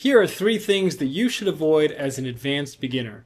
Here are 3 things that you should avoid as an advanced beginner.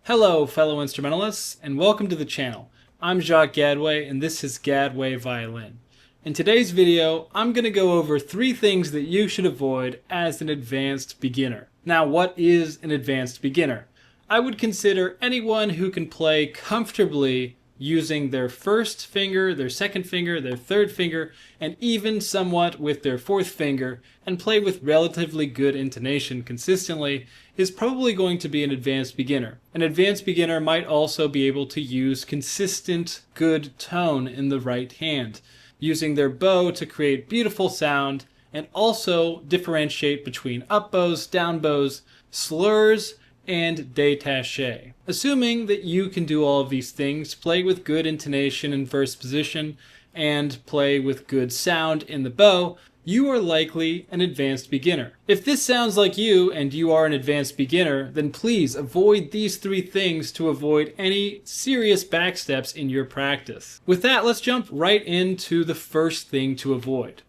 Hello fellow instrumentalists, and welcome to the channel. I'm Jacques Gadway, and this is Gadway Violin. In today's video, I'm going to go over 3 things that you should avoid as an advanced beginner. Now, what is an advanced beginner? I would consider anyone who can play comfortably using their first finger, their second finger, their third finger, and even somewhat with their fourth finger, and play with relatively good intonation consistently, is probably going to be an advanced beginner. An advanced beginner might also be able to use consistent, good tone in the right hand, using their bow to create beautiful sound, and also differentiate between up bows, down bows, slurs, and détaché. Assuming that you can do all of these things, play with good intonation in first position, and play with good sound in the bow, you are likely an advanced beginner. If this sounds like you and you are an advanced beginner, then please avoid these 3 things to avoid any serious backsteps in your practice. With that, let's jump right into the first thing to avoid.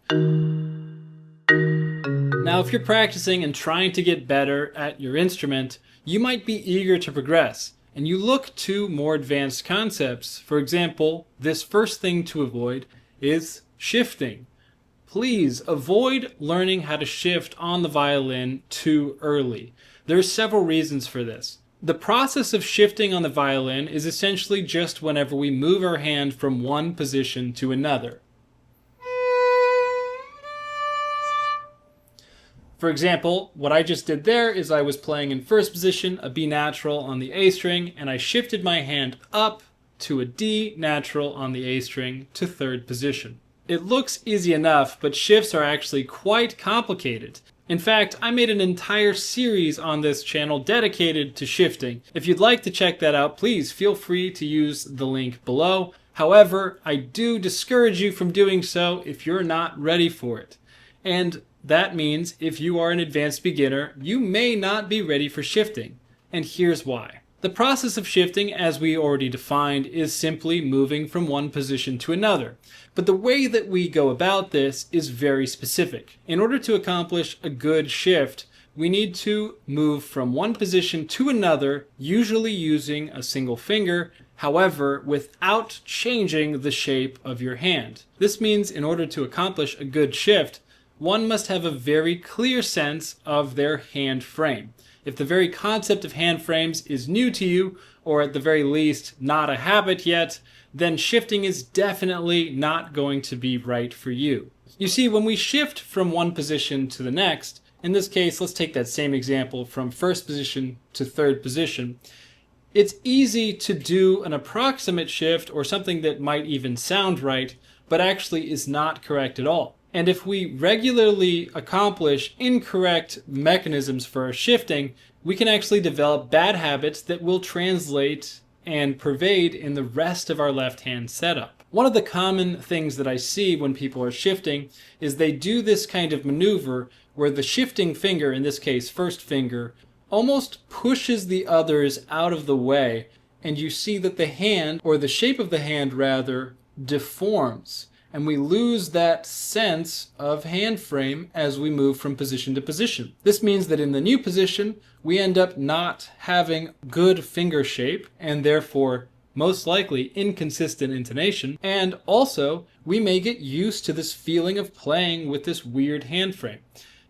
Now, if you're practicing and trying to get better at your instrument, you might be eager to progress, and you look to more advanced concepts. For example, this first thing to avoid is shifting. Please avoid learning how to shift on the violin too early. There are several reasons for this. The process of shifting on the violin is essentially just whenever we move our hand from one position to another. For example, what I just did there is I was playing in first position, a B natural on the A string, and I shifted my hand up to a D natural on the A string to third position. It looks easy enough, but shifts are actually quite complicated. In fact, I made an entire series on this channel dedicated to shifting. If you'd like to check that out, please feel free to use the link below. However, I do discourage you from doing so if you're not ready for it. And that means if you are an advanced beginner, you may not be ready for shifting. And here's why. The process of shifting, as we already defined, is simply moving from one position to another. But the way that we go about this is very specific. In order to accomplish a good shift, we need to move from one position to another, usually using a single finger, however, without changing the shape of your hand. This means in order to accomplish a good shift, one must have a very clear sense of their hand frame. If the very concept of hand frames is new to you, or at the very least not a habit yet, then shifting is definitely not going to be right for you. You see, when we shift from one position to the next, in this case, let's take that same example from first position to third position, it's easy to do an approximate shift or something that might even sound right, but actually is not correct at all. And if we regularly accomplish incorrect mechanisms for our shifting, we can actually develop bad habits that will translate and pervade in the rest of our left hand setup. One of the common things that I see when people are shifting is they do this kind of maneuver where the shifting finger, in this case first finger, almost pushes the others out of the way, and you see that the hand, or the shape of the hand rather, deforms. And we lose that sense of hand frame as we move from position to position. This means that in the new position, we end up not having good finger shape, and therefore most likely inconsistent intonation, and also we may get used to this feeling of playing with this weird hand frame.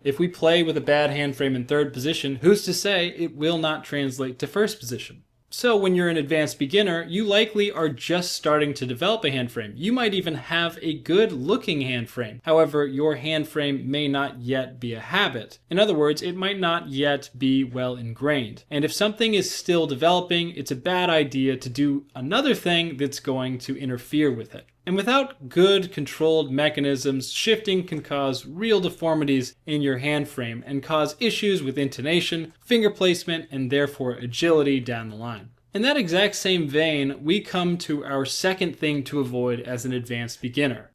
If we play with a bad hand frame in third position, who's to say it will not translate to first position? So when you're an advanced beginner, you likely are just starting to develop a hand frame. You might even have a good looking hand frame. However, your hand frame may not yet be a habit. In other words, it might not yet be well ingrained. And if something is still developing, it's a bad idea to do another thing that's going to interfere with it. And without good controlled mechanisms, shifting can cause real deformities in your hand frame and cause issues with intonation, finger placement, and therefore agility down the line. In that exact same vein, we come to our second thing to avoid as an advanced beginner.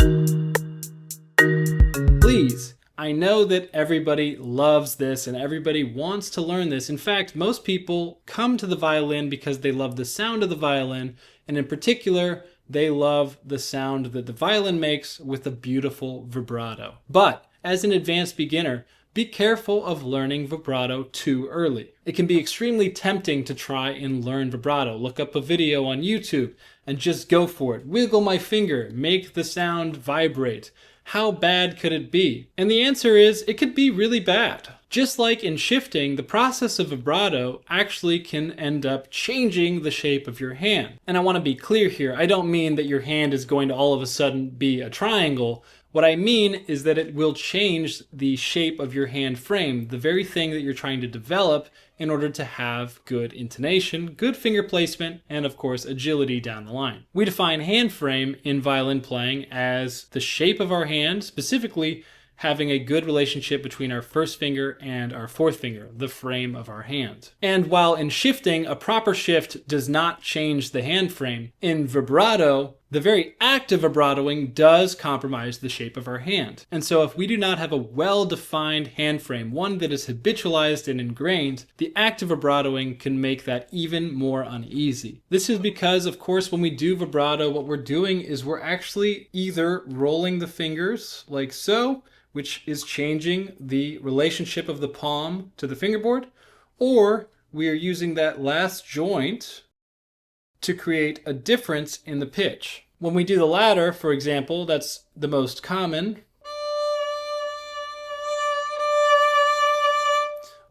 Please, I know that everybody loves this and everybody wants to learn this. In fact, most people come to the violin because they love the sound of the violin, and in particular, they love the sound that the violin makes with a beautiful vibrato. But as an advanced beginner, be careful of learning vibrato too early. It can be extremely tempting to try and learn vibrato. Look up a video on YouTube and just go for it. Wiggle my finger, make the sound vibrate. How bad could it be? And the answer is, it could be really bad. Just like in shifting, the process of vibrato actually can end up changing the shape of your hand. And I want to be clear here, I don't mean that your hand is going to all of a sudden be a triangle. What I mean is that it will change the shape of your hand frame, the very thing that you're trying to develop in order to have good intonation, good finger placement, and of course agility down the line. We define hand frame in violin playing as the shape of our hand, specifically having a good relationship between our first finger and our fourth finger, the frame of our hand. And while in shifting, a proper shift does not change the hand frame, in vibrato, the very act of vibratoing does compromise the shape of our hand. And so if we do not have a well-defined hand frame, one that is habitualized and ingrained, the act of vibratoing can make that even more uneasy. This is because, of course, when we do vibrato, what we're doing is we're actually either rolling the fingers like so, which is changing the relationship of the palm to the fingerboard, or we are using that last joint to create a difference in the pitch. When we do the latter, for example, that's the most common,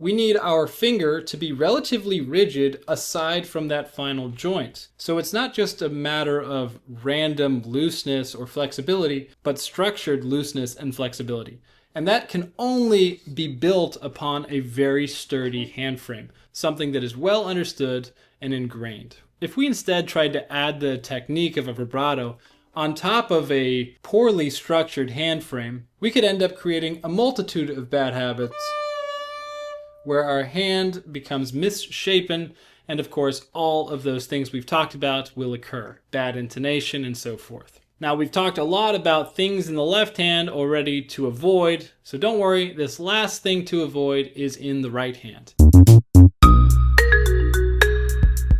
we need our finger to be relatively rigid aside from that final joint. So it's not just a matter of random looseness or flexibility, but structured looseness and flexibility. And that can only be built upon a very sturdy hand frame, something that is well understood and ingrained. If we instead tried to add the technique of a vibrato on top of a poorly structured hand frame, we could end up creating a multitude of bad habits where our hand becomes misshapen, and of course all of those things we've talked about will occur. Bad intonation and so forth. Now we've talked a lot about things in the left hand already to avoid, so don't worry, this last thing to avoid is in the right hand.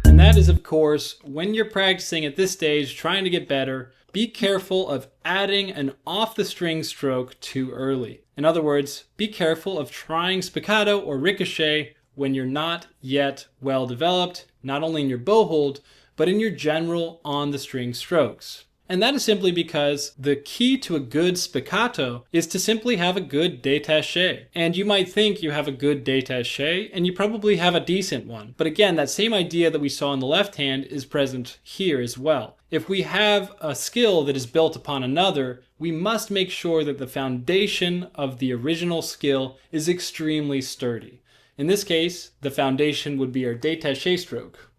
And that is, of course, when you're practicing at this stage, trying to get better, be careful of adding an off-the-string stroke too early. In other words, be careful of trying spiccato or ricochet when you're not yet well developed, not only in your bow hold, but in your general on-the-string strokes. And that is simply because the key to a good spiccato is to simply have a good détaché. And you might think you have a good détaché, and you probably have a decent one. But again, that same idea that we saw in the left hand is present here as well. If we have a skill that is built upon another, we must make sure that the foundation of the original skill is extremely sturdy. In this case, the foundation would be our détaché stroke.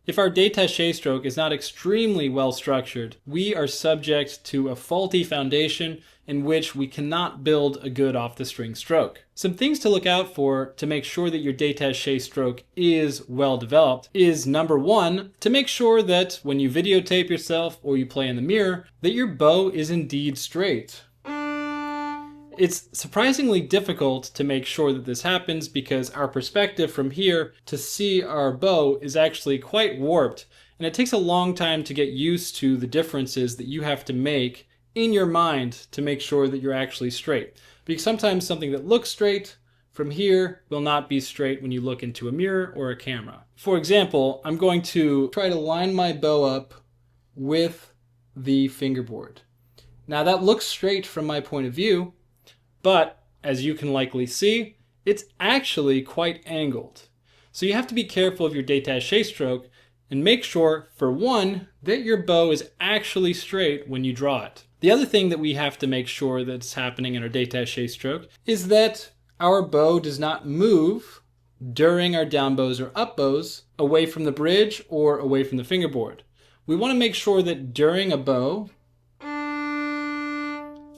If our détaché stroke is not extremely well structured, we are subject to a faulty foundation in which we cannot build a good off-the-string stroke. Some things to look out for to make sure that your détaché stroke is well developed is, number one, to make sure that when you videotape yourself or you play in the mirror, that your bow is indeed straight. It's surprisingly difficult to make sure that this happens because our perspective from here to see our bow is actually quite warped, and it takes a long time to get used to the differences that you have to make in your mind to make sure that you're actually straight. Because sometimes something that looks straight from here will not be straight when you look into a mirror or a camera. For example, I'm going to try to line my bow up with the fingerboard. Now that looks straight from my point of view, but as you can likely see, it's actually quite angled. So you have to be careful of your détaché stroke and make sure, for one, that your bow is actually straight when you draw it. The other thing that we have to make sure that's happening in our détaché stroke is that our bow does not move during our down bows or up bows away from the bridge or away from the fingerboard. We want to make sure that during a bow,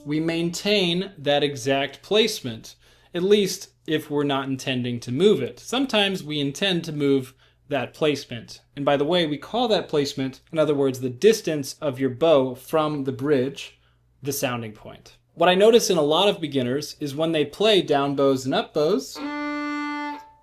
we maintain that exact placement, at least if we're not intending to move it. Sometimes we intend to move that placement. And by the way, we call that placement, in other words, the distance of your bow from the bridge, the sounding point. What I notice in a lot of beginners is when they play down bows and up bows,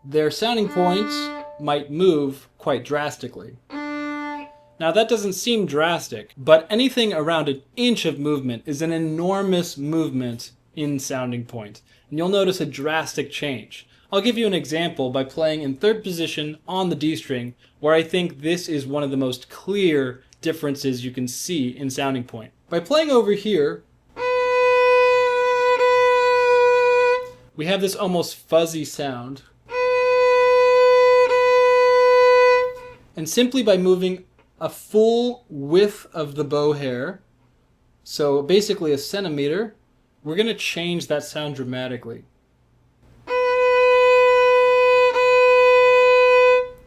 their sounding points might move quite drastically. Now that doesn't seem drastic, but anything around an inch of movement is an enormous movement in sounding point, and you'll notice a drastic change. I'll give you an example by playing in third position on the D string, where I think this is one of the most clear differences you can see in sounding point. By playing over here, we have this almost fuzzy sound. And simply by moving a full width of the bow hair, so basically a centimeter, we're going to change that sound dramatically.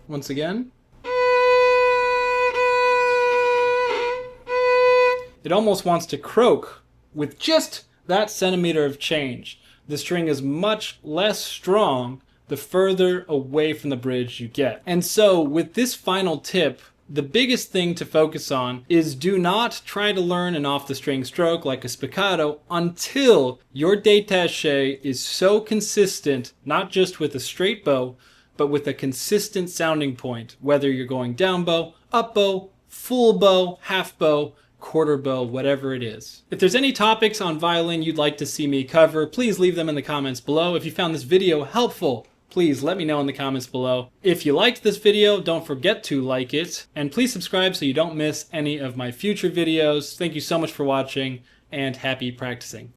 Once again. It almost wants to croak with just that centimeter of change. The string is much less strong the further away from the bridge you get. And so with this final tip, the biggest thing to focus on is do not try to learn an off-the-string stroke like a spiccato until your détaché is so consistent, not just with a straight bow, but with a consistent sounding point, whether you're going down bow, up bow, full bow, half bow, quarter bow, whatever it is. If there's any topics on violin you'd like to see me cover, please leave them in the comments below. If you found this video helpful, please let me know in the comments below. If you liked this video, don't forget to like it, and please subscribe so you don't miss any of my future videos. Thank you so much for watching, and happy practicing.